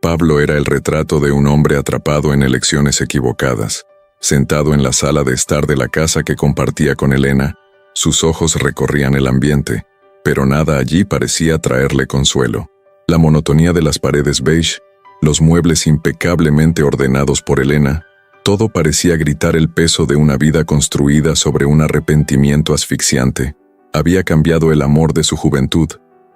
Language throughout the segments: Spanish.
Pablo era el retrato de un hombre atrapado en elecciones equivocadas. Sentado en la sala de estar de la casa que compartía con Elena, sus ojos recorrían el ambiente, pero nada allí parecía traerle consuelo. La monotonía de las paredes beige, los muebles impecablemente ordenados por Elena, todo parecía gritar el peso de una vida construida sobre un arrepentimiento asfixiante. Había cambiado el amor de su juventud,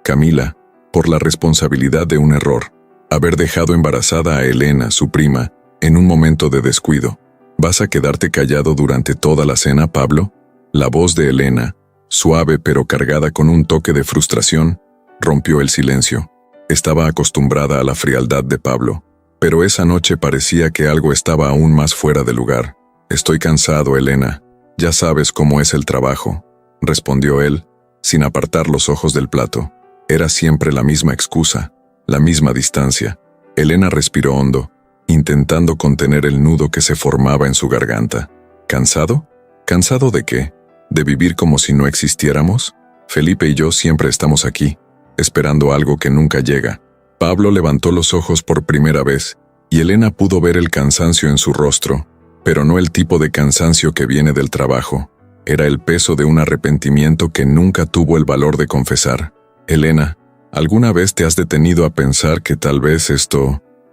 Camila, por la responsabilidad de un error. Haber dejado embarazada a Elena, su prima, en un momento de descuido. ¿Vas a quedarte callado durante toda la cena, Pablo? La voz de Elena, suave pero cargada con un toque de frustración, rompió el silencio. Estaba acostumbrada a la frialdad de Pablo, pero esa noche parecía que algo estaba aún más fuera de lugar. Estoy cansado, Elena. Ya sabes cómo es el trabajo, respondió él, sin apartar los ojos del plato. Era siempre la misma excusa, la misma distancia. Elena respiró hondo, intentando contener el nudo que se formaba en su garganta. ¿Cansado? ¿Cansado de qué? ¿De vivir como si no existiéramos? Felipe y yo siempre estamos aquí, esperando algo que nunca llega. Pablo levantó los ojos por primera vez, y Elena pudo ver el cansancio en su rostro, pero no el tipo de cansancio que viene del trabajo. Era el peso de un arrepentimiento que nunca tuvo el valor de confesar. Elena, ¿alguna vez te has detenido a pensar que tal vez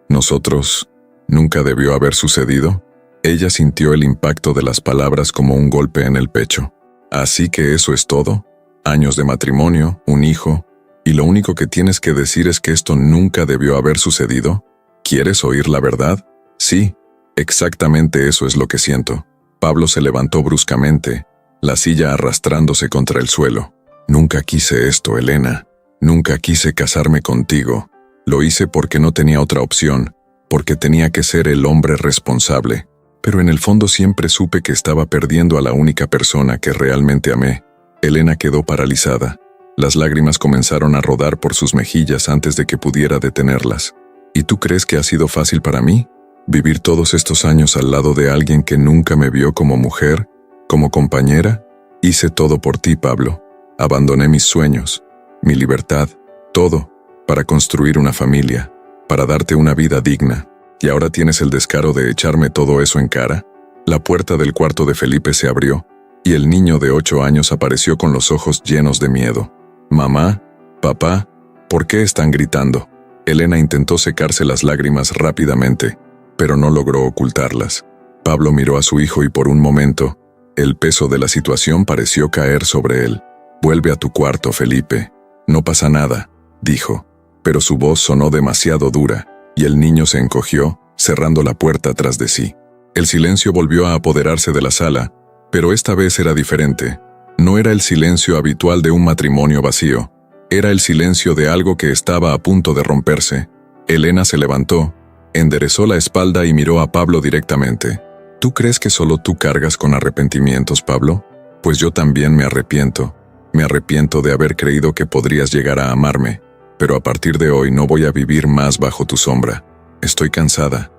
nosotros, nunca debió haber sucedido? Ella sintió el impacto de las palabras como un golpe en el pecho. ¿Así que eso es todo? Años de matrimonio, un hijo, y lo único que tienes que decir es que esto nunca debió haber sucedido. ¿Quieres oír la verdad? Sí, exactamente eso es lo que siento. Pablo se levantó bruscamente, la silla arrastrándose contra el suelo. Nunca quise esto, Elena. Nunca quise casarme contigo. Lo hice porque no tenía otra opción, porque tenía que ser el hombre responsable. Pero en el fondo siempre supe que estaba perdiendo a la única persona que realmente amé. Elena quedó paralizada. Las lágrimas comenzaron a rodar por sus mejillas antes de que pudiera detenerlas. ¿Y tú crees que ha sido fácil para mí? ¿Vivir todos estos años al lado de alguien que nunca me vio como mujer, como compañera? Hice todo por ti, Pablo. Abandoné mis sueños, mi libertad, todo, para construir una familia, para darte una vida digna. ¿Y ahora tienes el descaro de echarme todo eso en cara? La puerta del cuarto de Felipe se abrió, y el niño de 8 años apareció con los ojos llenos de miedo. Mamá, papá, ¿por qué están gritando? Elena intentó secarse las lágrimas rápidamente, pero no logró ocultarlas. Pablo miró a su hijo y por un momento, el peso de la situación pareció caer sobre él. Vuelve a tu cuarto, Felipe. No pasa nada, dijo, pero su voz sonó demasiado dura, y el niño se encogió, cerrando la puerta tras de sí. El silencio volvió a apoderarse de la sala, pero esta vez era diferente. No era el silencio habitual de un matrimonio vacío. Era el silencio de algo que estaba a punto de romperse. Elena se levantó, enderezó la espalda y miró a Pablo directamente. ¿Tú crees que solo tú cargas con arrepentimientos, Pablo? Pues yo también me arrepiento. Me arrepiento de haber creído que podrías llegar a amarme, pero a partir de hoy no voy a vivir más bajo tu sombra. Estoy cansada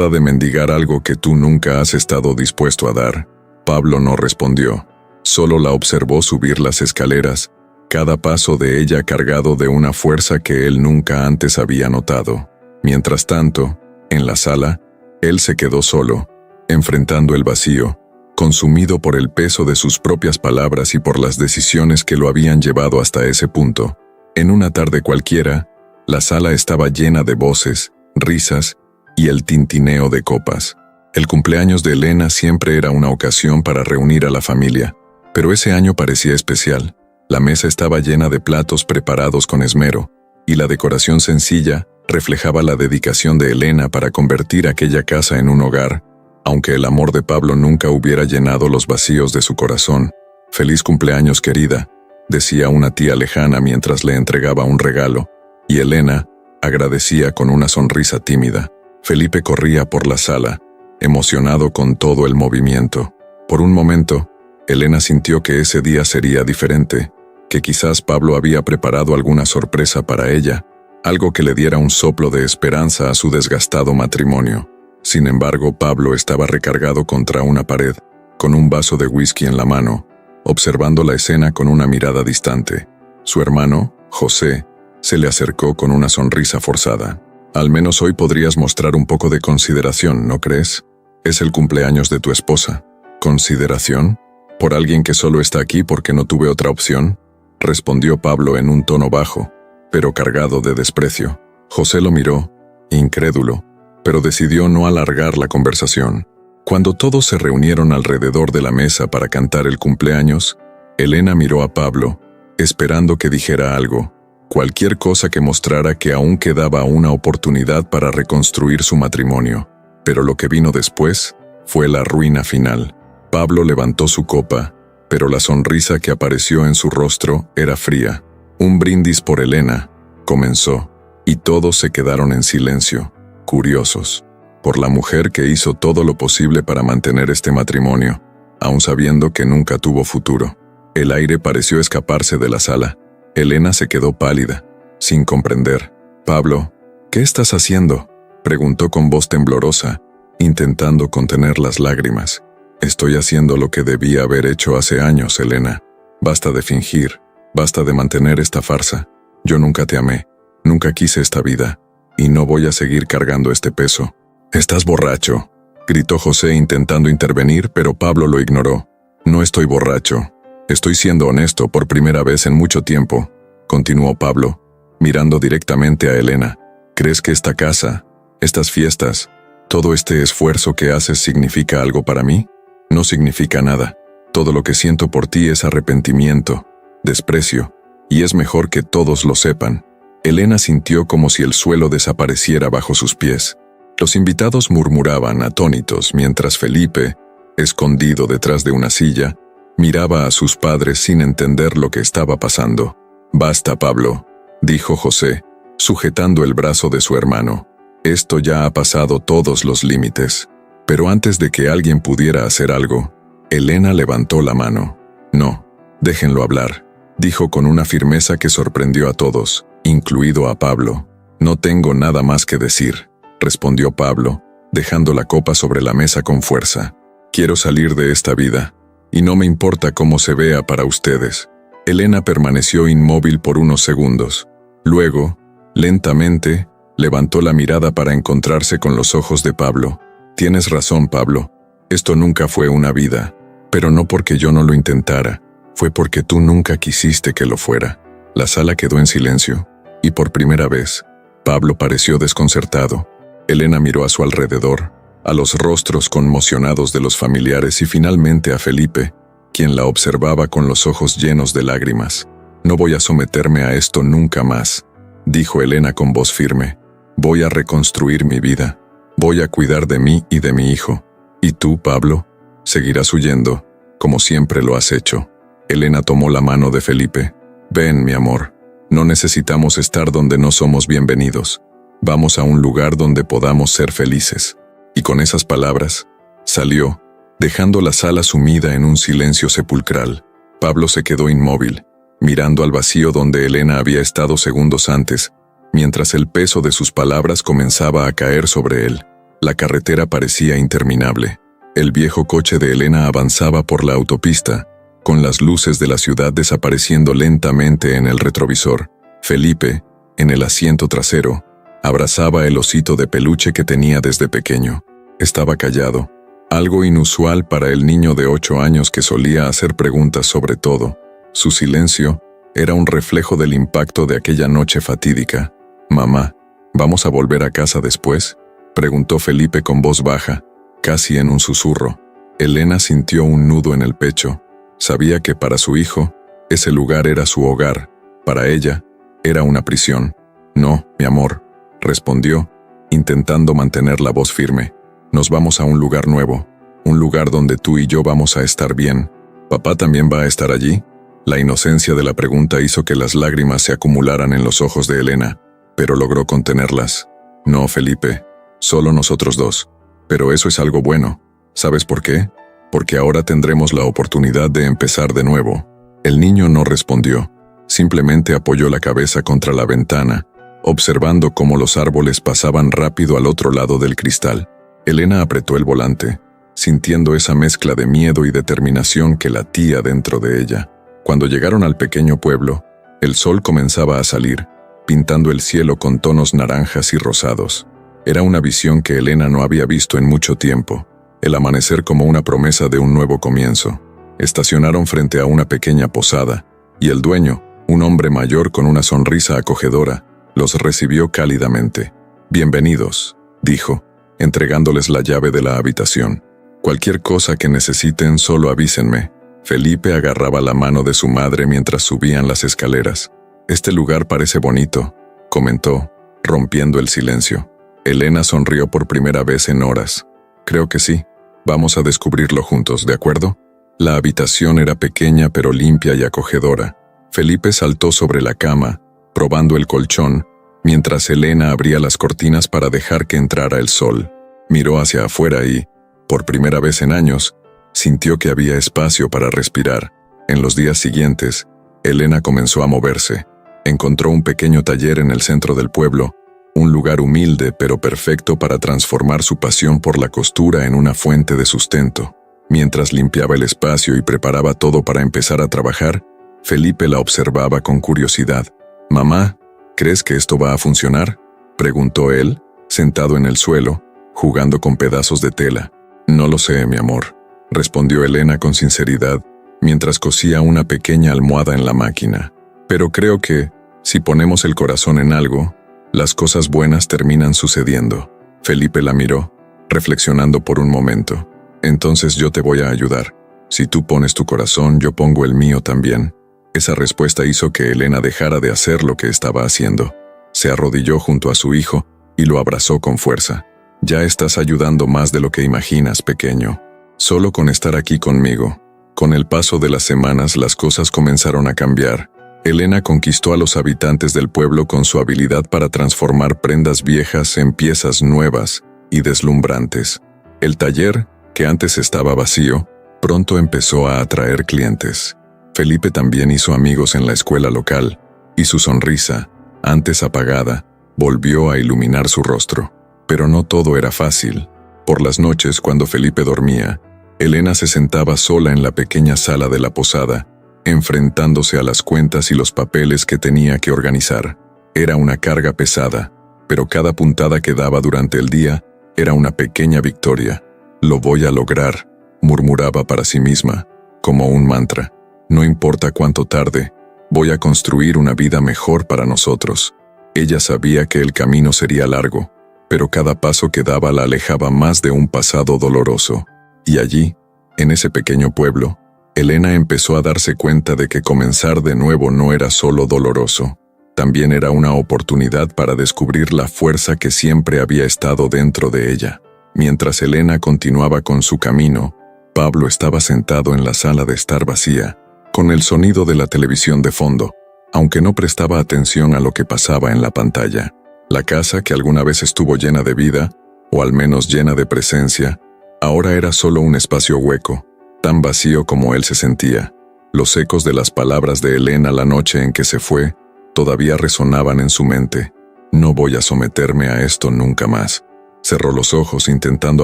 de mendigar algo que tú nunca has estado dispuesto a dar. Pablo no respondió, solo la observó subir las escaleras, cada paso de ella cargado de una fuerza que él nunca antes había notado. Mientras tanto, en la sala, él se quedó solo, enfrentando el vacío, consumido por el peso de sus propias palabras y por las decisiones que lo habían llevado hasta ese punto. En una tarde cualquiera, la sala estaba llena de voces, risas y el tintineo de copas. El cumpleaños de Elena siempre era una ocasión para reunir a la familia, pero ese año parecía especial. La mesa estaba llena de platos preparados con esmero, y la decoración sencilla reflejaba la dedicación de Elena para convertir aquella casa en un hogar, aunque el amor de Pablo nunca hubiera llenado los vacíos de su corazón. «Feliz cumpleaños, querida», decía una tía lejana mientras le entregaba un regalo, y Elena agradecía con una sonrisa tímida. Felipe corría por la sala, emocionado con todo el movimiento. Por un momento, Elena sintió que ese día sería diferente, que quizás Pablo había preparado alguna sorpresa para ella, algo que le diera un soplo de esperanza a su desgastado matrimonio. Sin embargo, Pablo estaba recargado contra una pared, con un vaso de whisky en la mano, observando la escena con una mirada distante. Su hermano, José, se le acercó con una sonrisa forzada. Al menos hoy podrías mostrar un poco de consideración, ¿no crees? Es el cumpleaños de tu esposa. ¿Consideración? ¿Por alguien que solo está aquí porque no tuve otra opción?, respondió Pablo en un tono bajo, pero cargado de desprecio. José lo miró, incrédulo, pero decidió no alargar la conversación. Cuando todos se reunieron alrededor de la mesa para cantar el cumpleaños, Elena miró a Pablo, esperando que dijera algo, cualquier cosa que mostrara que aún quedaba una oportunidad para reconstruir su matrimonio. Pero lo que vino después fue la ruina final. Pablo levantó su copa, pero la sonrisa que apareció en su rostro era fría. Un brindis por Elena, comenzó, y todos se quedaron en silencio, curiosos, por la mujer que hizo todo lo posible para mantener este matrimonio, aun sabiendo que nunca tuvo futuro. El aire pareció escaparse de la sala. Elena se quedó pálida, sin comprender. «Pablo, ¿qué estás haciendo?», preguntó con voz temblorosa, intentando contener las lágrimas. «Estoy haciendo lo que debía haber hecho hace años, Elena. Basta de fingir, basta de mantener esta farsa. Yo nunca te amé, nunca quise esta vida, y no voy a seguir cargando este peso». «Estás borracho», gritó José intentando intervenir, pero Pablo lo ignoró. «No estoy borracho. Estoy siendo honesto por primera vez en mucho tiempo», continuó Pablo, mirando directamente a Elena. «¿Crees que esta casa, estas fiestas, todo este esfuerzo que haces significa algo para mí? No significa nada. Todo lo que siento por ti es arrepentimiento, desprecio, y es mejor que todos lo sepan». Elena sintió como si el suelo desapareciera bajo sus pies. Los invitados murmuraban atónitos mientras Felipe, escondido detrás de una silla, miraba a sus padres sin entender lo que estaba pasando. «Basta, Pablo», dijo José, sujetando el brazo de su hermano. «Esto ya ha pasado todos los límites». Pero antes de que alguien pudiera hacer algo, Elena levantó la mano. «No, déjenlo hablar», dijo con una firmeza que sorprendió a todos, incluido a Pablo. «No tengo nada más que decir», respondió Pablo, dejando la copa sobre la mesa con fuerza. «Quiero salir de esta vida, y no me importa cómo se vea para ustedes». Elena permaneció inmóvil por unos segundos. Luego, lentamente, levantó la mirada para encontrarse con los ojos de Pablo. «Tienes razón, Pablo. Esto nunca fue una vida, pero no porque yo no lo intentara, fue porque tú nunca quisiste que lo fuera». La sala quedó en silencio, y por primera vez, Pablo pareció desconcertado. Elena miró a su alrededor, a los rostros conmocionados de los familiares y finalmente a Felipe, quien la observaba con los ojos llenos de lágrimas. «No voy a someterme a esto nunca más», dijo Elena con voz firme. «Voy a reconstruir mi vida. Voy a cuidar de mí y de mi hijo. Y tú, Pablo, seguirás huyendo, como siempre lo has hecho». Elena tomó la mano de Felipe. «Ven, mi amor. No necesitamos estar donde no somos bienvenidos. Vamos a un lugar donde podamos ser felices». Y con esas palabras, salió, dejando la sala sumida en un silencio sepulcral. Pablo se quedó inmóvil, mirando al vacío donde Elena había estado segundos antes, mientras el peso de sus palabras comenzaba a caer sobre él. La carretera parecía interminable. El viejo coche de Elena avanzaba por la autopista, con las luces de la ciudad desapareciendo lentamente en el retrovisor. Felipe, en el asiento trasero, abrazaba el osito de peluche que tenía desde pequeño. Estaba callado, algo inusual para el niño de 8 años que solía hacer preguntas sobre todo. Su silencio era un reflejo del impacto de aquella noche fatídica. «Mamá, ¿vamos a volver a casa después?», preguntó Felipe con voz baja, casi en un susurro. Elena sintió un nudo en el pecho. Sabía que para su hijo, ese lugar era su hogar. Para ella, era una prisión. «No, mi amor», respondió, intentando mantener la voz firme. «Nos vamos a un lugar nuevo, un lugar donde tú y yo vamos a estar bien. ¿Papá también va a estar allí?». La inocencia de la pregunta hizo que las lágrimas se acumularan en los ojos de Elena, pero logró contenerlas. «No, Felipe, solo nosotros dos. Pero eso es algo bueno. ¿Sabes por qué? Porque ahora tendremos la oportunidad de empezar de nuevo». El niño no respondió, simplemente apoyó la cabeza contra la ventana, observando cómo los árboles pasaban rápido al otro lado del cristal. Elena apretó el volante, sintiendo esa mezcla de miedo y determinación que latía dentro de ella. Cuando llegaron al pequeño pueblo, el sol comenzaba a salir, pintando el cielo con tonos naranjas y rosados. Era una visión que Elena no había visto en mucho tiempo, el amanecer como una promesa de un nuevo comienzo. Estacionaron frente a una pequeña posada, y el dueño, un hombre mayor con una sonrisa acogedora, los recibió cálidamente. «Bienvenidos», dijo, entregándoles la llave de la habitación. «Cualquier cosa que necesiten, solo avísenme». Felipe agarraba la mano de su madre mientras subían las escaleras. «Este lugar parece bonito», comentó, rompiendo el silencio. Elena sonrió por primera vez en horas. «Creo que sí. Vamos a descubrirlo juntos, ¿de acuerdo?» La habitación era pequeña pero limpia y acogedora. Felipe saltó sobre la cama, probando el colchón, mientras Elena abría las cortinas para dejar que entrara el sol. Miró hacia afuera y, por primera vez en años, sintió que había espacio para respirar. En los días siguientes, Elena comenzó a moverse. Encontró un pequeño taller en el centro del pueblo, un lugar humilde pero perfecto para transformar su pasión por la costura en una fuente de sustento. Mientras limpiaba el espacio y preparaba todo para empezar a trabajar, Felipe la observaba con curiosidad. «Mamá, ¿crees que esto va a funcionar?», preguntó él, sentado en el suelo, jugando con pedazos de tela. «No lo sé, mi amor», respondió Elena con sinceridad, mientras cosía una pequeña almohada en la máquina. «Pero creo que, si ponemos el corazón en algo, las cosas buenas terminan sucediendo». Felipe la miró, reflexionando por un momento. «Entonces yo te voy a ayudar. Si tú pones tu corazón, yo pongo el mío también». Esa respuesta hizo que Elena dejara de hacer lo que estaba haciendo. Se arrodilló junto a su hijo y lo abrazó con fuerza. «Ya estás ayudando más de lo que imaginas, pequeño. Solo con estar aquí conmigo». Con el paso de las semanas, las cosas comenzaron a cambiar. Elena conquistó a los habitantes del pueblo con su habilidad para transformar prendas viejas en piezas nuevas y deslumbrantes. El taller, que antes estaba vacío, pronto empezó a atraer clientes. Felipe también hizo amigos en la escuela local, y su sonrisa, antes apagada, volvió a iluminar su rostro. Pero no todo era fácil. Por las noches, cuando Felipe dormía, Elena se sentaba sola en la pequeña sala de la posada, enfrentándose a las cuentas y los papeles que tenía que organizar. Era una carga pesada, pero cada puntada que daba durante el día era una pequeña victoria. «Lo voy a lograr», murmuraba para sí misma, como un mantra. «No importa cuánto tarde, voy a construir una vida mejor para nosotros». Ella sabía que el camino sería largo, pero cada paso que daba la alejaba más de un pasado doloroso. Y allí, en ese pequeño pueblo, Elena empezó a darse cuenta de que comenzar de nuevo no era solo doloroso, también era una oportunidad para descubrir la fuerza que siempre había estado dentro de ella. Mientras Elena continuaba con su camino, Pablo estaba sentado en la sala de estar vacía, con el sonido de la televisión de fondo, aunque no prestaba atención a lo que pasaba en la pantalla. La casa, que alguna vez estuvo llena de vida, o al menos llena de presencia, ahora era solo un espacio hueco, tan vacío como él se sentía. Los ecos de las palabras de Elena la noche en que se fue todavía resonaban en su mente. «No voy a someterme a esto nunca más». Cerró los ojos intentando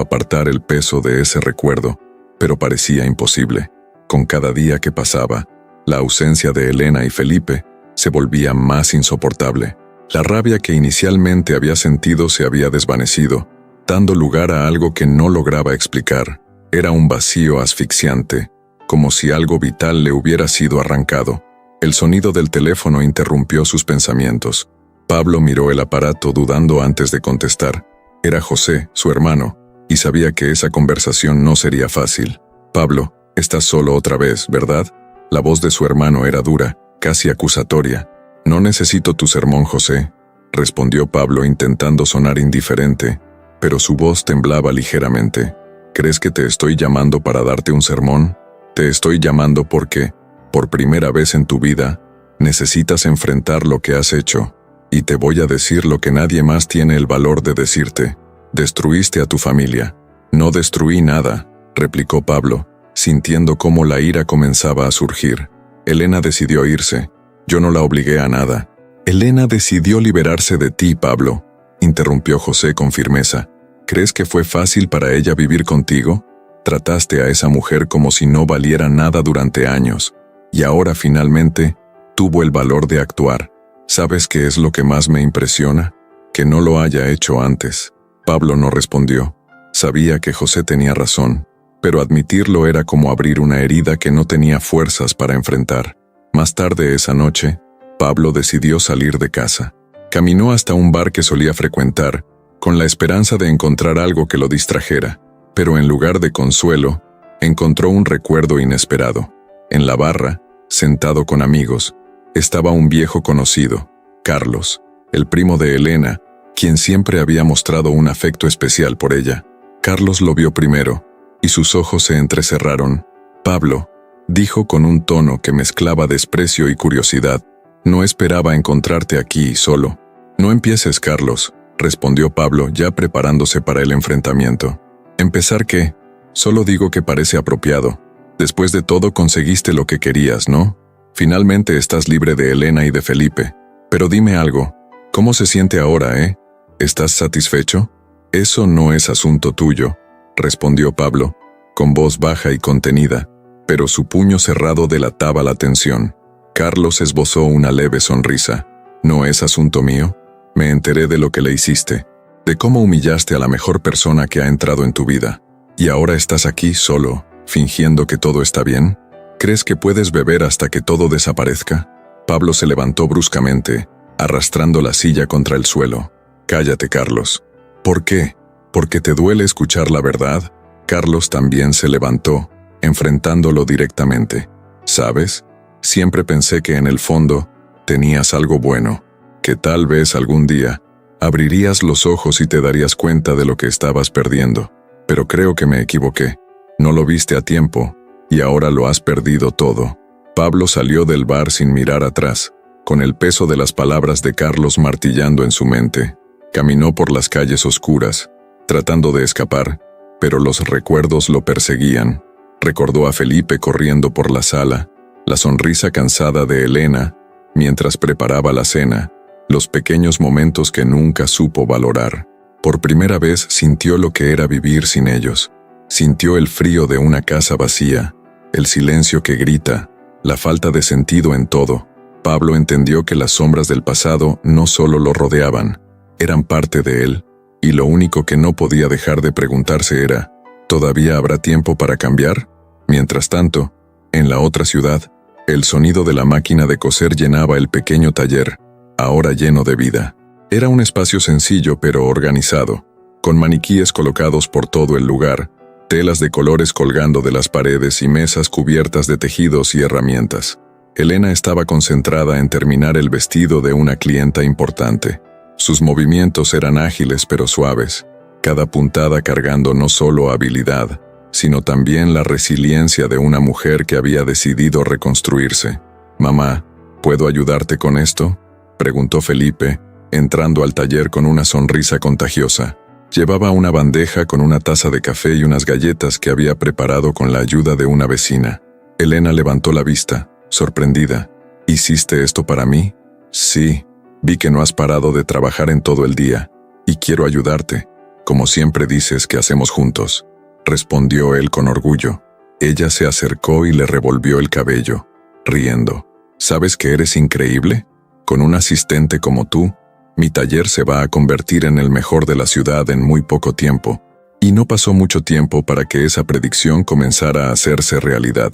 apartar el peso de ese recuerdo, pero parecía imposible. Con cada día que pasaba, la ausencia de Elena y Felipe se volvía más insoportable. La rabia que inicialmente había sentido se había desvanecido, dando lugar a algo que no lograba explicar. Era un vacío asfixiante, como si algo vital le hubiera sido arrancado. El sonido del teléfono interrumpió sus pensamientos. Pablo miró el aparato dudando antes de contestar. Era José, su hermano, y sabía que esa conversación no sería fácil. «Pablo, estás solo otra vez, ¿verdad?». La voz de su hermano era dura, casi acusatoria. «No necesito tu sermón, José», respondió Pablo intentando sonar indiferente, pero su voz temblaba ligeramente. «¿Crees que te estoy llamando para darte un sermón? Te estoy llamando porque, por primera vez en tu vida, necesitas enfrentar lo que has hecho. Y te voy a decir lo que nadie más tiene el valor de decirte. Destruiste a tu familia». «No destruí nada», replicó Pablo, sintiendo cómo la ira comenzaba a surgir. «Elena decidió irse. Yo no la obligué a nada». «Elena decidió liberarse de ti, Pablo», interrumpió José con firmeza. «¿Crees que fue fácil para ella vivir contigo? Trataste a esa mujer como si no valiera nada durante años, y ahora finalmente tuvo el valor de actuar. ¿Sabes qué es lo que más me impresiona? Que no lo haya hecho antes. Pablo no respondió. Sabía que José tenía razón, pero admitirlo era como abrir una herida que no tenía fuerzas para enfrentar. Más tarde esa noche, Pablo decidió salir de casa. Caminó hasta un bar que solía frecuentar, con la esperanza de encontrar algo que lo distrajera, pero en lugar de consuelo, encontró un recuerdo inesperado. En la barra, sentado con amigos, estaba un viejo conocido, Carlos, el primo de Elena, quien siempre había mostrado un afecto especial por ella. Carlos lo vio primero, y sus ojos se entrecerraron. «Pablo», dijo con un tono que mezclaba desprecio y curiosidad, «no esperaba encontrarte aquí solo». «No empieces, Carlos», respondió Pablo, ya preparándose para el enfrentamiento. «¿Empezar qué? Solo digo que parece apropiado. Después de todo conseguiste lo que querías, ¿no? Finalmente estás libre de Elena y de Felipe. Pero dime algo, ¿cómo se siente ahora, eh? ¿Estás satisfecho?» «Eso no es asunto tuyo», respondió Pablo, con voz baja y contenida, pero su puño cerrado delataba la tensión. Carlos esbozó una leve sonrisa. «¿No es asunto mío? Me enteré de lo que le hiciste, de cómo humillaste a la mejor persona que ha entrado en tu vida. Y ahora estás aquí solo, fingiendo que todo está bien. ¿Crees que puedes beber hasta que todo desaparezca?» Pablo se levantó bruscamente, arrastrando la silla contra el suelo. «Cállate, Carlos». «¿Por qué? ¿Porque te duele escuchar la verdad?» Carlos también se levantó, enfrentándolo directamente. «¿Sabes? Siempre pensé que en el fondo tenías algo bueno, que tal vez algún día abrirías los ojos y te darías cuenta de lo que estabas perdiendo. Pero creo que me equivoqué. No lo viste a tiempo, y ahora lo has perdido todo». Pablo salió del bar sin mirar atrás, con el peso de las palabras de Carlos martillando en su mente. Caminó por las calles oscuras, tratando de escapar, pero los recuerdos lo perseguían. Recordó a Felipe corriendo por la sala, la sonrisa cansada de Elena mientras preparaba la cena, los pequeños momentos que nunca supo valorar. Por primera vez sintió lo que era vivir sin ellos. Sintió el frío de una casa vacía, el silencio que grita, la falta de sentido en todo. Pablo entendió que las sombras del pasado no solo lo rodeaban, eran parte de él, y lo único que no podía dejar de preguntarse era, ¿todavía habrá tiempo para cambiar? Mientras tanto, en la otra ciudad, el sonido de la máquina de coser llenaba el pequeño taller, ahora lleno de vida. Era un espacio sencillo pero organizado, con maniquíes colocados por todo el lugar, telas de colores colgando de las paredes y mesas cubiertas de tejidos y herramientas. Elena estaba concentrada en terminar el vestido de una clienta importante. Sus movimientos eran ágiles pero suaves, cada puntada cargando no solo habilidad, sino también la resiliencia de una mujer que había decidido reconstruirse. «Mamá, ¿puedo ayudarte con esto?», preguntó Felipe, entrando al taller con una sonrisa contagiosa. Llevaba una bandeja con una taza de café y unas galletas que había preparado con la ayuda de una vecina. Elena levantó la vista, sorprendida. «¿Hiciste esto para mí?». «Sí, vi que no has parado de trabajar en todo el día, y quiero ayudarte, como siempre dices que hacemos juntos», respondió él con orgullo. Ella se acercó y le revolvió el cabello, riendo. «¿Sabes que eres increíble? Con un asistente como tú, mi taller se va a convertir en el mejor de la ciudad en muy poco tiempo». Y no pasó mucho tiempo para que esa predicción comenzara a hacerse realidad.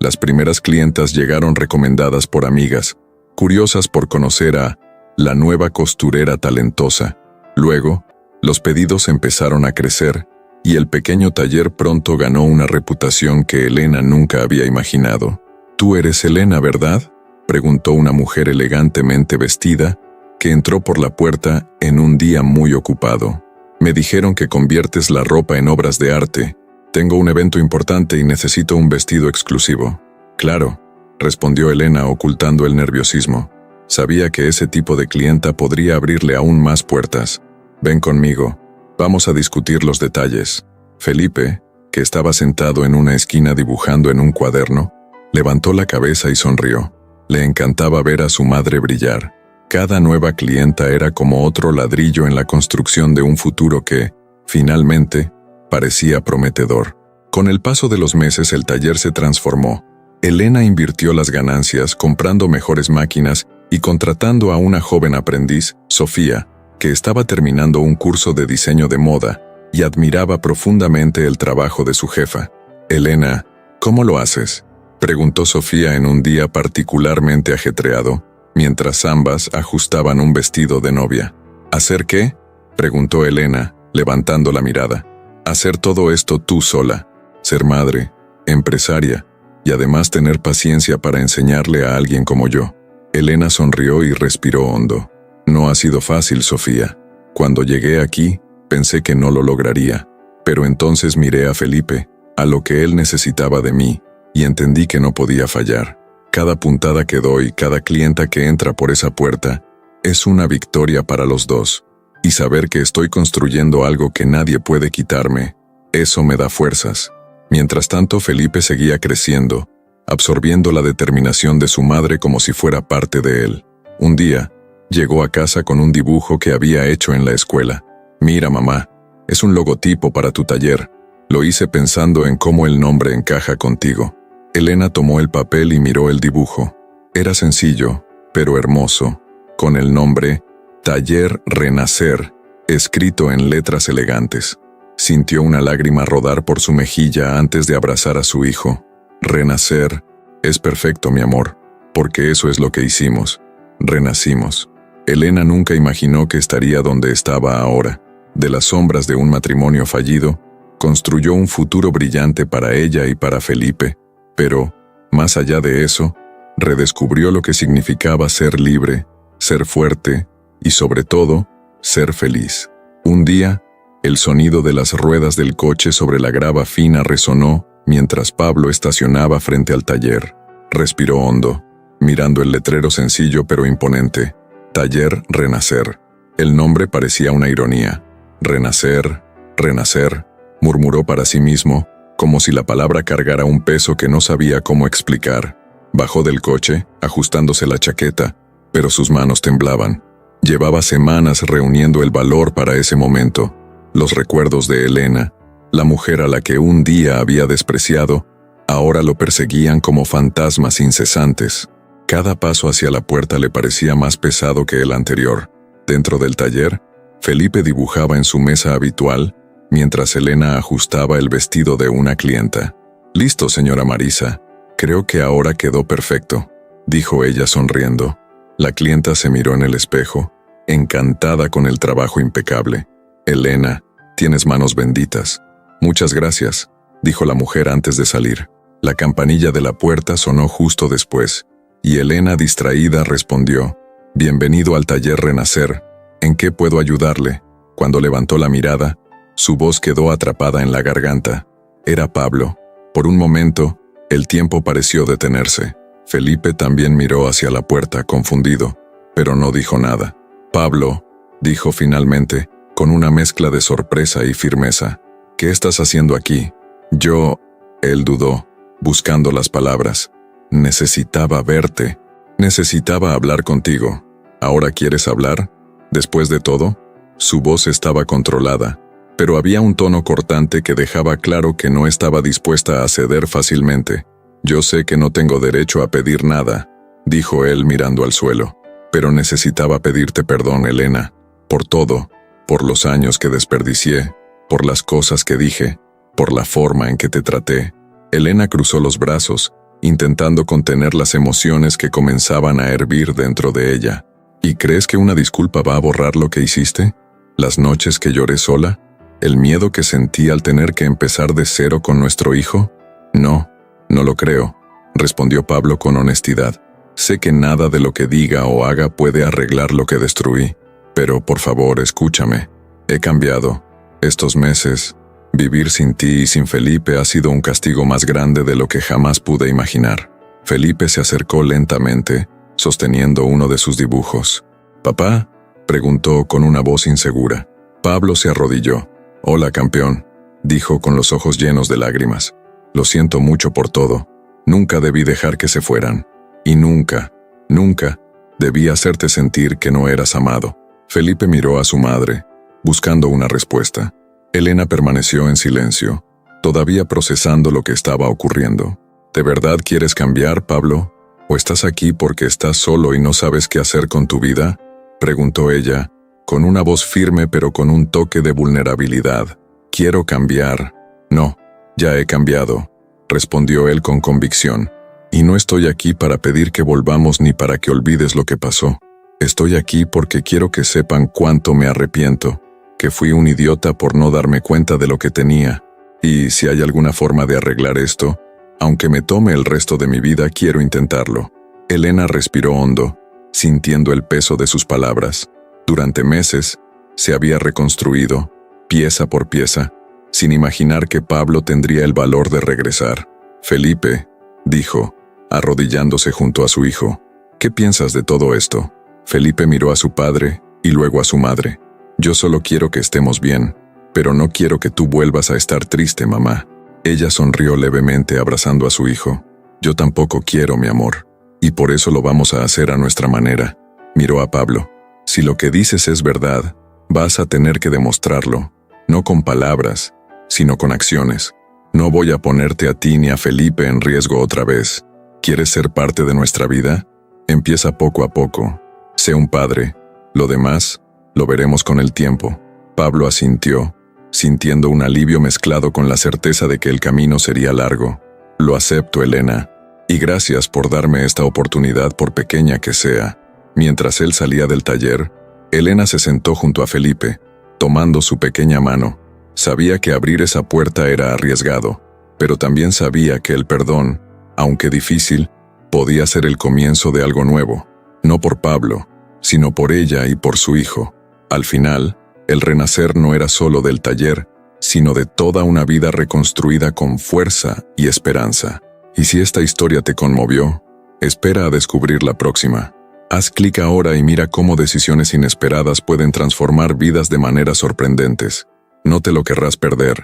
Las primeras clientas llegaron recomendadas por amigas, curiosas por conocer a la nueva costurera talentosa. Luego, los pedidos empezaron a crecer, y el pequeño taller pronto ganó una reputación que Elena nunca había imaginado. «¿Tú eres Elena, verdad?», preguntó una mujer elegantemente vestida, que entró por la puerta en un día muy ocupado. «Me dijeron que conviertes la ropa en obras de arte. Tengo un evento importante y necesito un vestido exclusivo». «Claro», respondió Elena ocultando el nerviosismo. Sabía que ese tipo de clienta podría abrirle aún más puertas. «Ven conmigo. Vamos a discutir los detalles». Felipe, que estaba sentado en una esquina dibujando en un cuaderno, levantó la cabeza y sonrió. Le encantaba ver a su madre brillar. Cada nueva clienta era como otro ladrillo en la construcción de un futuro que, finalmente, parecía prometedor. Con el paso de los meses el taller se transformó. Elena invirtió las ganancias comprando mejores máquinas y contratando a una joven aprendiz, Sofía, que estaba terminando un curso de diseño de moda y admiraba profundamente el trabajo de su jefa. «Elena, ¿cómo lo haces?», preguntó Sofía en un día particularmente ajetreado, mientras ambas ajustaban un vestido de novia. «¿Hacer qué?», preguntó Elena, levantando la mirada. «Hacer todo esto tú sola, ser madre, empresaria, y además tener paciencia para enseñarle a alguien como yo». Elena sonrió y respiró hondo. «No ha sido fácil, Sofía. Cuando llegué aquí, pensé que no lo lograría, pero entonces miré a Felipe, a lo que él necesitaba de mí, y entendí que no podía fallar. Cada puntada que doy, cada clienta que entra por esa puerta, es una victoria para los dos. Y saber que estoy construyendo algo que nadie puede quitarme, eso me da fuerzas». Mientras tanto, Felipe seguía creciendo, absorbiendo la determinación de su madre como si fuera parte de él. Un día, llegó a casa con un dibujo que había hecho en la escuela. «Mira, mamá, es un logotipo para tu taller. Lo hice pensando en cómo el nombre encaja contigo». Elena tomó el papel y miró el dibujo. Era sencillo, pero hermoso, con el nombre Taller Renacer, escrito en letras elegantes. Sintió una lágrima rodar por su mejilla antes de abrazar a su hijo. «Renacer, es perfecto, mi amor, porque eso es lo que hicimos. Renacimos». Elena nunca imaginó que estaría donde estaba ahora. De las sombras de un matrimonio fallido, construyó un futuro brillante para ella y para Felipe, pero, más allá de eso, redescubrió lo que significaba ser libre, ser fuerte y, sobre todo, ser feliz. Un día, el sonido de las ruedas del coche sobre la grava fina resonó mientras Pablo estacionaba frente al taller. Respiró hondo, mirando el letrero sencillo pero imponente. Taller Renacer. El nombre parecía una ironía. «Renacer, renacer», murmuró para sí mismo, como si la palabra cargara un peso que no sabía cómo explicar. Bajó del coche, ajustándose la chaqueta, pero sus manos temblaban. Llevaba semanas reuniendo el valor para ese momento. Los recuerdos de Elena, la mujer a la que un día había despreciado, ahora lo perseguían como fantasmas incesantes. Cada paso hacia la puerta le parecía más pesado que el anterior. Dentro del taller, Felipe dibujaba en su mesa habitual, mientras Elena ajustaba el vestido de una clienta. «Listo, señora Marisa. Creo que ahora quedó perfecto», dijo ella sonriendo. La clienta se miró en el espejo, encantada con el trabajo impecable. «Elena, tienes manos benditas». «Muchas gracias», dijo la mujer antes de salir. La campanilla de la puerta sonó justo después, y Elena, distraída, respondió: «Bienvenido al taller Renacer. ¿En qué puedo ayudarle?». Cuando levantó la mirada, su voz quedó atrapada en la garganta. Era Pablo. Por un momento, el tiempo pareció detenerse. Felipe también miró hacia la puerta, confundido, pero no dijo nada. «Pablo», dijo finalmente, con una mezcla de sorpresa y firmeza. «¿Qué estás haciendo aquí?». «Yo…». Él dudó, buscando las palabras. «Necesitaba verte. Necesitaba hablar contigo. ¿Ahora quieres hablar? Después de todo». Su voz estaba controlada, pero había un tono cortante que dejaba claro que no estaba dispuesta a ceder fácilmente. «Yo sé que no tengo derecho a pedir nada», dijo él mirando al suelo. «Pero necesitaba pedirte perdón, Elena, por todo, por los años que desperdicié, por las cosas que dije, por la forma en que te traté». Elena cruzó los brazos, intentando contener las emociones que comenzaban a hervir dentro de ella. «¿Y crees que una disculpa va a borrar lo que hiciste? ¿Las noches que lloré sola? ¿El miedo que sentí al tener que empezar de cero con nuestro hijo? No, no lo creo», respondió Pablo con honestidad. «Sé que nada de lo que diga o haga puede arreglar lo que destruí, pero por favor, escúchame. He cambiado. Estos meses, vivir sin ti y sin Felipe ha sido un castigo más grande de lo que jamás pude imaginar». Felipe se acercó lentamente, sosteniendo uno de sus dibujos. «¿Papá?», preguntó con una voz insegura. Pablo se arrodilló. «Hola, campeón», dijo con los ojos llenos de lágrimas. «Lo siento mucho por todo. Nunca debí dejar que se fueran. Y nunca, nunca debí hacerte sentir que no eras amado». Felipe miró a su madre, buscando una respuesta. Elena permaneció en silencio, todavía procesando lo que estaba ocurriendo. «¿De verdad quieres cambiar, Pablo? ¿O estás aquí porque estás solo y no sabes qué hacer con tu vida?, preguntó ella, con una voz firme pero con un toque de vulnerabilidad. Quiero cambiar. No, ya he cambiado, respondió él con convicción. Y no estoy aquí para pedir que volvamos ni para que olvides lo que pasó. Estoy aquí porque quiero que sepan cuánto me arrepiento, que fui un idiota por no darme cuenta de lo que tenía. Y si hay alguna forma de arreglar esto, aunque me tome el resto de mi vida, quiero intentarlo. Elena respiró hondo, sintiendo el peso de sus palabras. Durante meses, se había reconstruido, pieza por pieza, sin imaginar que Pablo tendría el valor de regresar. Felipe, dijo, arrodillándose junto a su hijo, ¿qué piensas de todo esto? Felipe miró a su padre y luego a su madre. Yo solo quiero que estemos bien, pero no quiero que tú vuelvas a estar triste, mamá. Ella sonrió levemente abrazando a su hijo. Yo tampoco quiero, mi amor, y por eso lo vamos a hacer a nuestra manera. Miró a Pablo. Si lo que dices es verdad, vas a tener que demostrarlo, no con palabras, sino con acciones. No voy a ponerte a ti ni a Felipe en riesgo otra vez. ¿Quieres ser parte de nuestra vida? Empieza poco a poco. Sé un padre. Lo demás, lo veremos con el tiempo. Pablo asintió, sintiendo un alivio mezclado con la certeza de que el camino sería largo. Lo acepto, Elena, y gracias por darme esta oportunidad, por pequeña que sea. Mientras él salía del taller, Elena se sentó junto a Felipe, tomando su pequeña mano. Sabía que abrir esa puerta era arriesgado, pero también sabía que el perdón, aunque difícil, podía ser el comienzo de algo nuevo, no por Pablo, sino por ella y por su hijo. Al final, el renacer no era solo del taller, sino de toda una vida reconstruida con fuerza y esperanza. Y si esta historia te conmovió, espera a descubrir la próxima. Haz clic ahora y mira cómo decisiones inesperadas pueden transformar vidas de maneras sorprendentes. No te lo querrás perder.